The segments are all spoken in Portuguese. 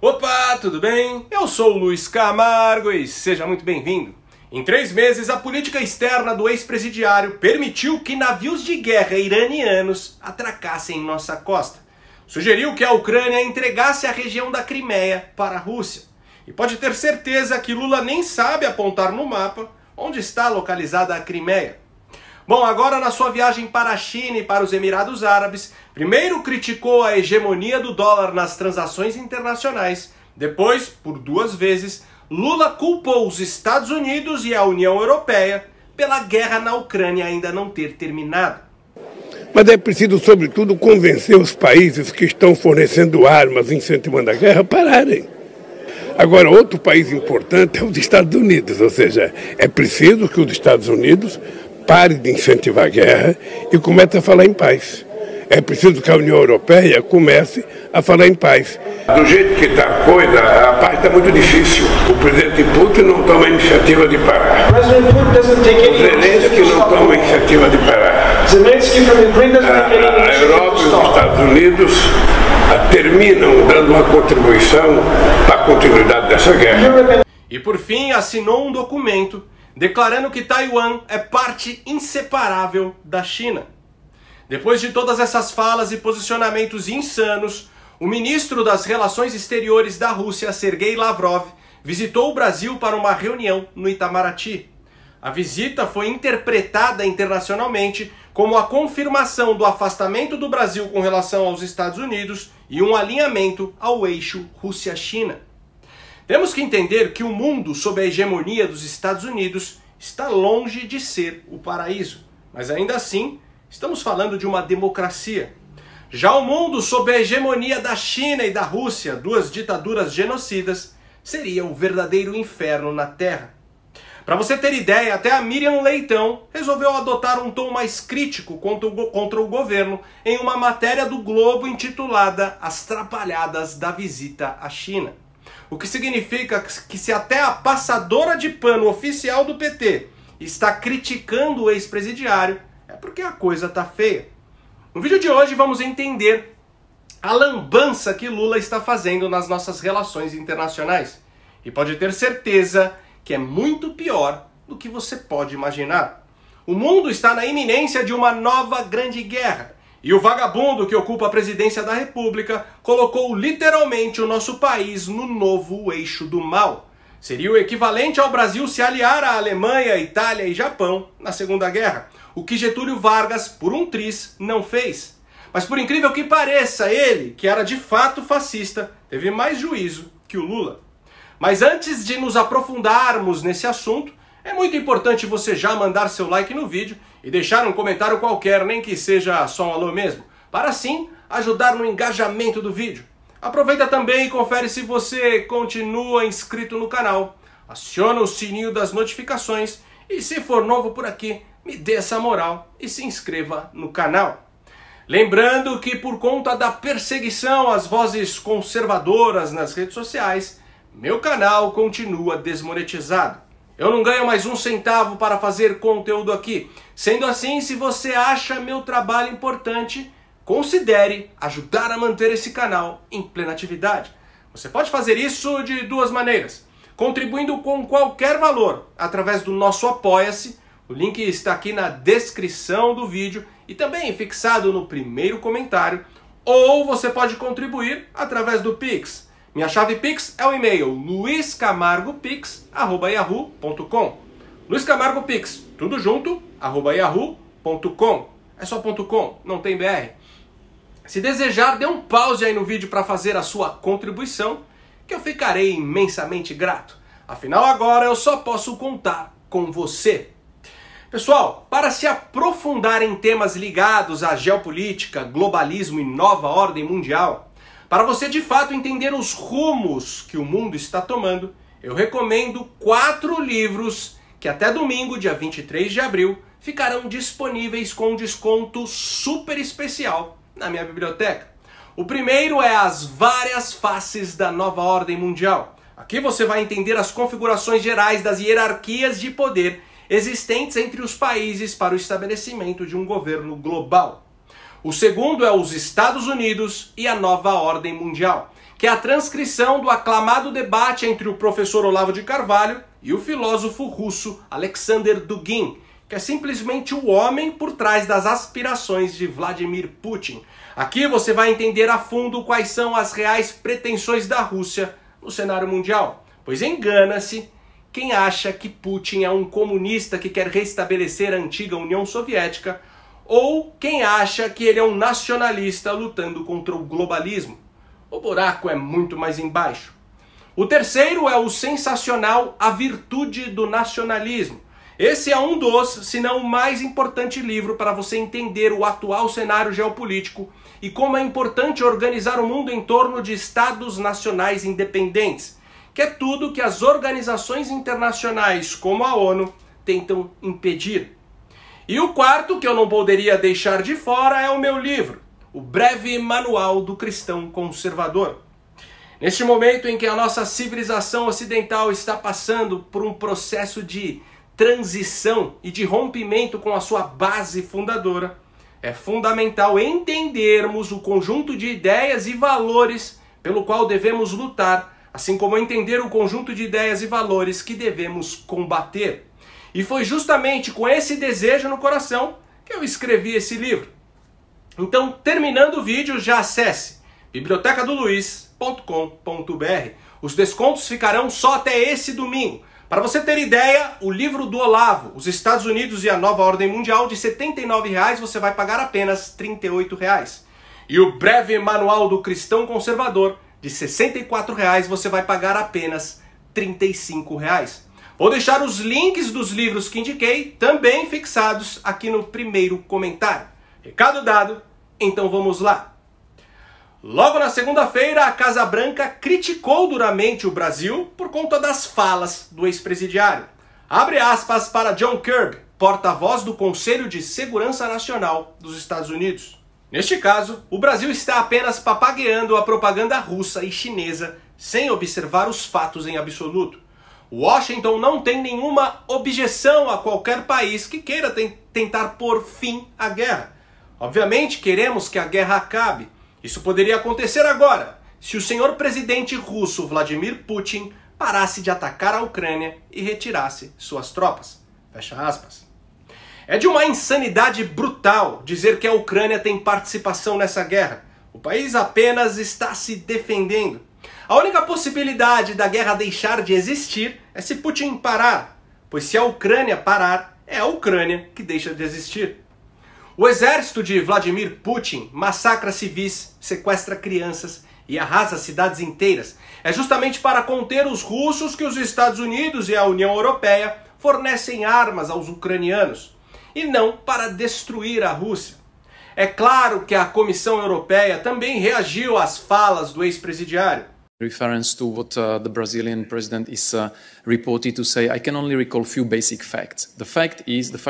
Opa, tudo bem? Eu sou o Luiz Camargo e seja muito bem-vindo. Em 3 meses, a política externa do ex-presidiário permitiu que navios de guerra iranianos atracassem em nossa costa. Sugeriu que a Ucrânia entregasse a região da Crimeia para a Rússia. E pode ter certeza que Lula nem sabe apontar no mapa onde está localizada a Crimeia. Bom, agora na sua viagem para a China e para os Emirados Árabes, primeiro criticou a hegemonia do dólar nas transações internacionais. Depois, por 2 vezes, Lula culpou os Estados Unidos e a União Europeia pela guerra na Ucrânia ainda não ter terminado. Mas é preciso, sobretudo, convencer os países que estão fornecendo armas, incentivando a guerra, a pararem. Agora, outro país importante é os Estados Unidos, ou seja, é preciso que os Estados Unidos pare de incentivar a guerra e comece a falar em paz. É preciso que a União Europeia comece a falar em paz. Do jeito que está a coisa, a paz está muito difícil. O presidente Putin não toma a iniciativa de parar. O Zelensky não toma a iniciativa de parar. A Europa e os Estados Unidos terminam dando uma contribuição para a continuidade dessa guerra. E por fim assinou um documento declarando que Taiwan é parte inseparável da China. Depois de todas essas falas e posicionamentos insanos, o ministro das Relações Exteriores da Rússia, Sergei Lavrov, visitou o Brasil para uma reunião no Itamaraty. A visita foi interpretada internacionalmente como a confirmação do afastamento do Brasil com relação aos Estados Unidos e um alinhamento ao eixo Rússia-China. Temos que entender que o mundo sob a hegemonia dos Estados Unidos está longe de ser o paraíso, mas ainda assim estamos falando de uma democracia. Já o mundo sob a hegemonia da China e da Rússia, 2 ditaduras genocidas, seria um verdadeiro inferno na Terra. Para você ter ideia, até a Miriam Leitão resolveu adotar um tom mais crítico contra o governo em uma matéria do Globo intitulada As Trapalhadas da Visita à China. O que significa que se até a passadora de pano oficial do PT está criticando o ex-presidiário, é porque a coisa tá feia. No vídeo de hoje vamos entender a lambança que Lula está fazendo nas nossas relações internacionais. E pode ter certeza que é muito pior do que você pode imaginar. O mundo está na iminência de uma nova grande guerra. E o vagabundo que ocupa a presidência da República colocou literalmente o nosso país no novo eixo do mal. Seria o equivalente ao Brasil se aliar à Alemanha, Itália e Japão na Segunda Guerra, o que Getúlio Vargas, por um triz, não fez. Mas por incrível que pareça, ele, que era de fato fascista, teve mais juízo que o Lula. Mas antes de nos aprofundarmos nesse assunto, é muito importante você já mandar seu like no vídeo e deixar um comentário qualquer, nem que seja só um alô mesmo, para assim ajudar no engajamento do vídeo. Aproveita também e confere se você continua inscrito no canal. Aciona o sininho das notificações e se for novo por aqui, me dê essa moral e se inscreva no canal. Lembrando que por conta da perseguição às vozes conservadoras nas redes sociais, meu canal continua desmonetizado. Eu não ganho mais 1 centavo para fazer conteúdo aqui. Sendo assim, se você acha meu trabalho importante, considere ajudar a manter esse canal em plena atividade. Você pode fazer isso de 2 maneiras. Contribuindo com qualquer valor através do nosso Apoia-se. O link está aqui na descrição do vídeo e também fixado no primeiro comentário. Ou você pode contribuir através do Pix. Minha chave Pix é o e-mail luiscamargopix@yahoo.com. Luiz Camargo Pix, tudo junto, @yahoo.com. É só .com, não tem BR. Se desejar, dê um pause aí no vídeo para fazer a sua contribuição, que eu ficarei imensamente grato. Afinal, agora eu só posso contar com você. Pessoal, para se aprofundar em temas ligados à geopolítica, globalismo e nova ordem mundial, para você de fato entender os rumos que o mundo está tomando, eu recomendo 4 livros que até domingo, dia 23 de abril, ficarão disponíveis com um desconto super especial na minha biblioteca. O primeiro é As Várias Faces da Nova Ordem Mundial. Aqui você vai entender as configurações gerais das hierarquias de poder existentes entre os países para o estabelecimento de um governo global. O segundo é Os Estados Unidos e a Nova Ordem Mundial, que é a transcrição do aclamado debate entre o professor Olavo de Carvalho e o filósofo russo Alexander Dugin, que é simplesmente o homem por trás das aspirações de Vladimir Putin. Aqui você vai entender a fundo quais são as reais pretensões da Rússia no cenário mundial, pois engana-se quem acha que Putin é um comunista que quer restabelecer a antiga União Soviética, ou quem acha que ele é um nacionalista lutando contra o globalismo. O buraco é muito mais embaixo. O terceiro é o sensacional A Virtude do Nacionalismo. Esse é um dos, se não o mais importante livro para você entender o atual cenário geopolítico e como é importante organizar o mundo em torno de estados nacionais independentes, que é tudo que as organizações internacionais como a ONU tentam impedir. E o quarto, que eu não poderia deixar de fora, é o meu livro, O Breve Manual do Cristão Conservador. Neste momento em que a nossa civilização ocidental está passando por um processo de transição e de rompimento com a sua base fundadora, é fundamental entendermos o conjunto de ideias e valores pelo qual devemos lutar, assim como entender o conjunto de ideias e valores que devemos combater. E foi justamente com esse desejo no coração que eu escrevi esse livro. Então, terminando o vídeo, já acesse bibliotecadoluiz.com.br. Os descontos ficarão só até esse domingo. Para você ter ideia, o livro do Olavo, Os Estados Unidos e a Nova Ordem Mundial, de R$ 79,00, você vai pagar apenas R$ 38,00. E o Breve Manual do Cristão Conservador, de R$ 64,00, você vai pagar apenas R$ 35,00. Vou deixar os links dos livros que indiquei também fixados aqui no primeiro comentário. Recado dado, então vamos lá. Logo na segunda-feira, a Casa Branca criticou duramente o Brasil por conta das falas do ex-presidiário. Abre aspas para John Kirby, porta-voz do Conselho de Segurança Nacional dos Estados Unidos. Neste caso, o Brasil está apenas papagueando a propaganda russa e chinesa sem observar os fatos em absoluto. Washington não tem nenhuma objeção a qualquer país que queira tentar pôr fim à guerra. Obviamente, queremos que a guerra acabe. Isso poderia acontecer agora, se o senhor presidente russo Vladimir Putin parasse de atacar a Ucrânia e retirasse suas tropas. Fecha aspas. É de uma insanidade brutal dizer que a Ucrânia tem participação nessa guerra. O país apenas está se defendendo. A única possibilidade da guerra deixar de existir é se Putin parar, pois se a Ucrânia parar, é a Ucrânia que deixa de existir. O exército de Vladimir Putin massacra civis, sequestra crianças e arrasa cidades inteiras. É justamente para conter os russos que os Estados Unidos e a União Europeia fornecem armas aos ucranianos, e não para destruir a Rússia. É claro que a Comissão Europeia também reagiu às falas do ex-presidiário. Reference to what the Brazilian president is reported to say, I can only recall few basic facts. The fact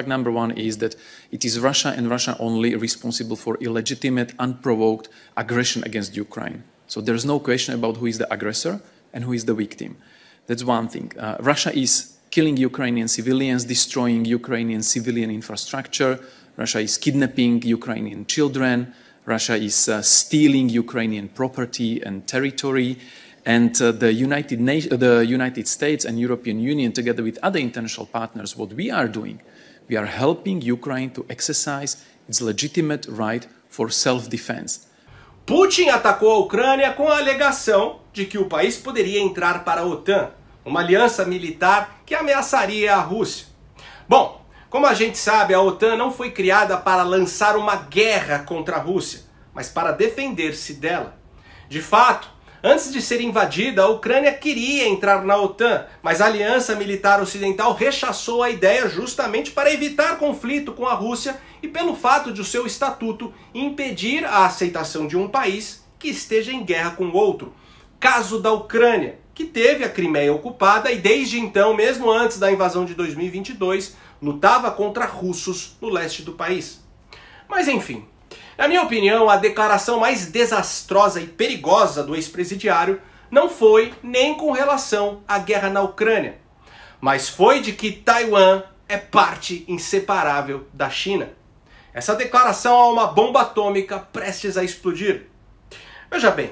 number one is that it is Russia and Russia only responsible for illegitimate, unprovoked aggression against Ukraine. So there's no question about who is the aggressor and who is the victim. That's one thing. Russia is killing Ukrainian civilians, destroying Ukrainian civilian infrastructure. Russia is kidnapping Ukrainian children. Russia is stealing Ukrainian property and territory, and the United States and European Union, together with other international partners, what we are doing, we are helping Ukraine to exercise its legitimate right for self-defense. Putin atacou a Ucrânia com a alegação de que o país poderia entrar para a OTAN, uma aliança militar que ameaçaria a Rússia. Bom, como a gente sabe, a OTAN não foi criada para lançar uma guerra contra a Rússia, mas para defender-se dela. De fato, antes de ser invadida, a Ucrânia queria entrar na OTAN, mas a Aliança Militar Ocidental rechaçou a ideia justamente para evitar conflito com a Rússia e pelo fato de o seu estatuto impedir a aceitação de um país que esteja em guerra com outro. Caso da Ucrânia, que teve a Crimeia ocupada e desde então, mesmo antes da invasão de 2022, lutava contra russos no leste do país. Mas enfim, na minha opinião, a declaração mais desastrosa e perigosa do ex-presidiário não foi nem com relação à guerra na Ucrânia, mas foi de que Taiwan é parte inseparável da China. Essa declaração é uma bomba atômica prestes a explodir. Veja bem,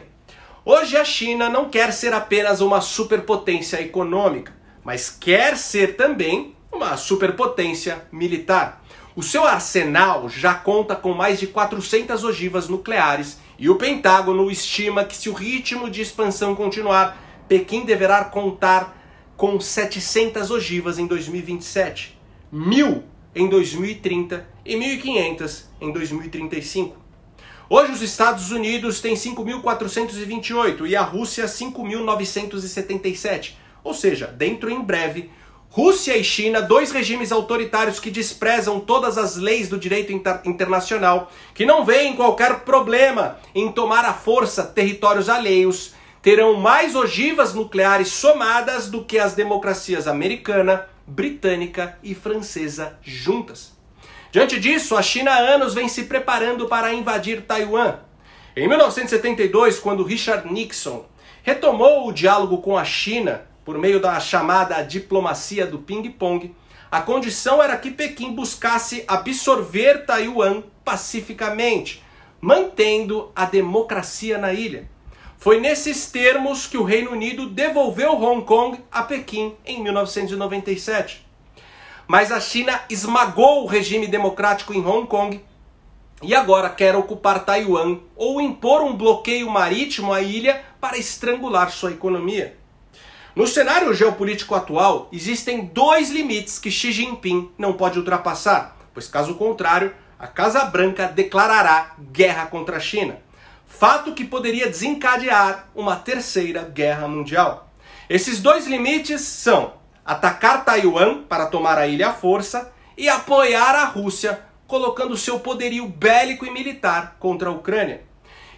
Hoje a China não quer ser apenas uma superpotência econômica, mas quer ser também uma superpotência militar. O seu arsenal já conta com mais de 400 ogivas nucleares e o Pentágono estima que, se o ritmo de expansão continuar, Pequim deverá contar com 700 ogivas em 2027, 1.000 em 2030 e 1.500 em 2035. Hoje os Estados Unidos têm 5.428 e a Rússia 5.977, ou seja, dentro em breve, Rússia e China, dois regimes autoritários que desprezam todas as leis do direito internacional, que não veem qualquer problema em tomar à força territórios alheios, terão mais ogivas nucleares somadas do que as democracias americana, britânica e francesa juntas. Diante disso, a China há anos vem se preparando para invadir Taiwan. Em 1972, quando Richard Nixon retomou o diálogo com a China por meio da chamada diplomacia do ping-pong, a condição era que Pequim buscasse absorver Taiwan pacificamente, mantendo a democracia na ilha. Foi nesses termos que o Reino Unido devolveu Hong Kong a Pequim em 1997. Mas a China esmagou o regime democrático em Hong Kong e agora quer ocupar Taiwan ou impor um bloqueio marítimo à ilha para estrangular sua economia. No cenário geopolítico atual, existem dois limites que Xi Jinping não pode ultrapassar, pois caso contrário, a Casa Branca declarará guerra contra a China. Fato que poderia desencadear uma terceira guerra mundial. Esses dois limites são atacar Taiwan para tomar a ilha à força e apoiar a Rússia, colocando seu poderio bélico e militar contra a Ucrânia.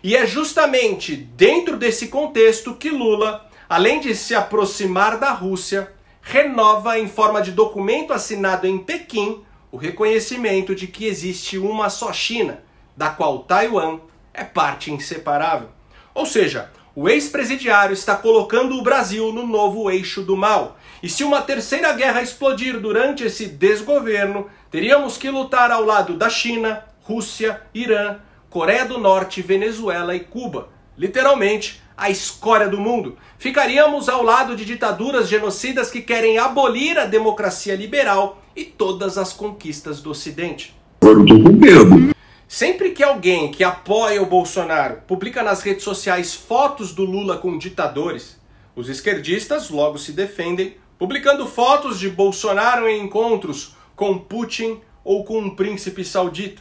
E é justamente dentro desse contexto que Lula, além de se aproximar da Rússia, renova em forma de documento assinado em Pequim o reconhecimento de que existe uma só China, da qual Taiwan é parte inseparável. Ou seja, o ex-presidiário está colocando o Brasil no novo eixo do mal. E se uma terceira guerra explodir durante esse desgoverno, teríamos que lutar ao lado da China, Rússia, Irã, Coreia do Norte, Venezuela e Cuba. Literalmente, a escória do mundo. Ficaríamos ao lado de ditaduras genocidas que querem abolir a democracia liberal e todas as conquistas do Ocidente. Agora eu tô com medo. Sempre que alguém que apoia o Bolsonaro publica nas redes sociais fotos do Lula com ditadores, os esquerdistas logo se defendem, publicando fotos de Bolsonaro em encontros com Putin ou com um príncipe saudita.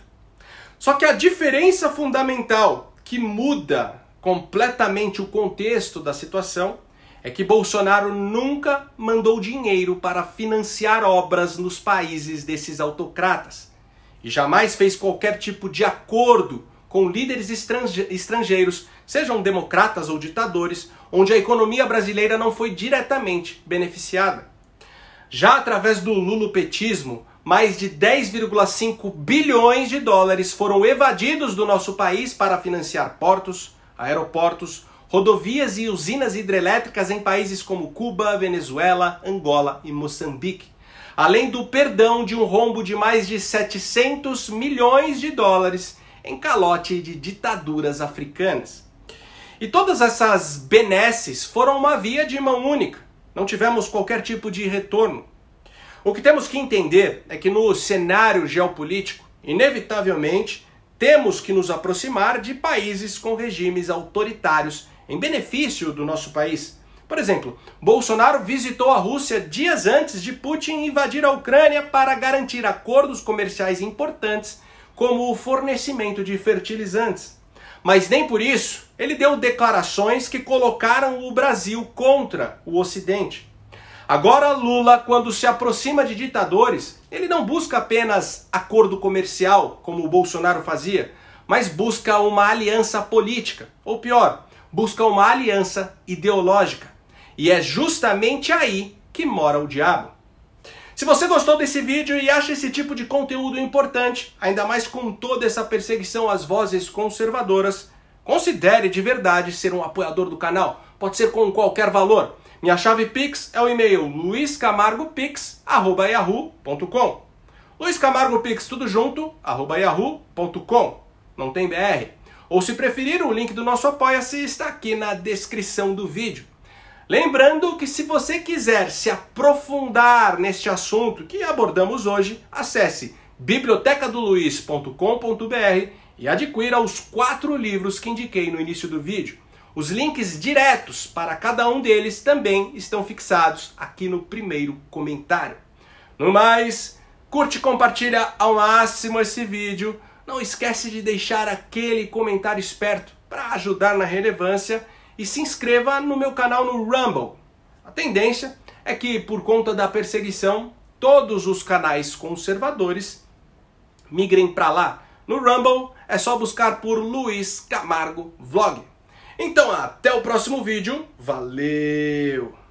Só que a diferença fundamental que muda completamente o contexto da situação é que Bolsonaro nunca mandou dinheiro para financiar obras nos países desses autocratas e jamais fez qualquer tipo de acordo com líderes estrangeiros, sejam democratas ou ditadores, onde a economia brasileira não foi diretamente beneficiada. Já através do lulopetismo, mais de 10,5 bilhões de dólares foram evadidos do nosso país para financiar portos, aeroportos, rodovias e usinas hidrelétricas em países como Cuba, Venezuela, Angola e Moçambique. Além do perdão de um rombo de mais de 700 milhões de dólares em calote de ditaduras africanas. E todas essas benesses foram uma via de mão única. Não tivemos qualquer tipo de retorno. O que temos que entender é que no cenário geopolítico, inevitavelmente, temos que nos aproximar de países com regimes autoritários em benefício do nosso país. Por exemplo, Bolsonaro visitou a Rússia dias antes de Putin invadir a Ucrânia para garantir acordos comerciais importantes, como o fornecimento de fertilizantes. Mas nem por isso ele deu declarações que colocaram o Brasil contra o Ocidente. Agora Lula, quando se aproxima de ditadores, ele não busca apenas acordo comercial, como o Bolsonaro fazia, mas busca uma aliança política, ou pior, busca uma aliança ideológica. E é justamente aí que mora o diabo. Se você gostou desse vídeo e acha esse tipo de conteúdo importante, ainda mais com toda essa perseguição às vozes conservadoras, considere de verdade ser um apoiador do canal. Pode ser com qualquer valor. Minha chave Pix é o e-mail luiscamargopix@yahoo.com. Luiscamargopix tudo junto, @yahoo.com. Não tem BR. Ou se preferir, o link do nosso Apoia-se está aqui na descrição do vídeo. Lembrando que se você quiser se aprofundar neste assunto que abordamos hoje, acesse bibliotecadoluiz.com.br e adquira os 4 livros que indiquei no início do vídeo. Os links diretos para cada um deles também estão fixados aqui no primeiro comentário. No mais, curte e compartilha ao máximo esse vídeo. Não esquece de deixar aquele comentário esperto para ajudar na relevância e se inscreva no meu canal no Rumble. A tendência é que, por conta da perseguição, todos os canais conservadores migrem para lá. No Rumble é só buscar por Luiz Camargo Vlog. Então até o próximo vídeo. Valeu!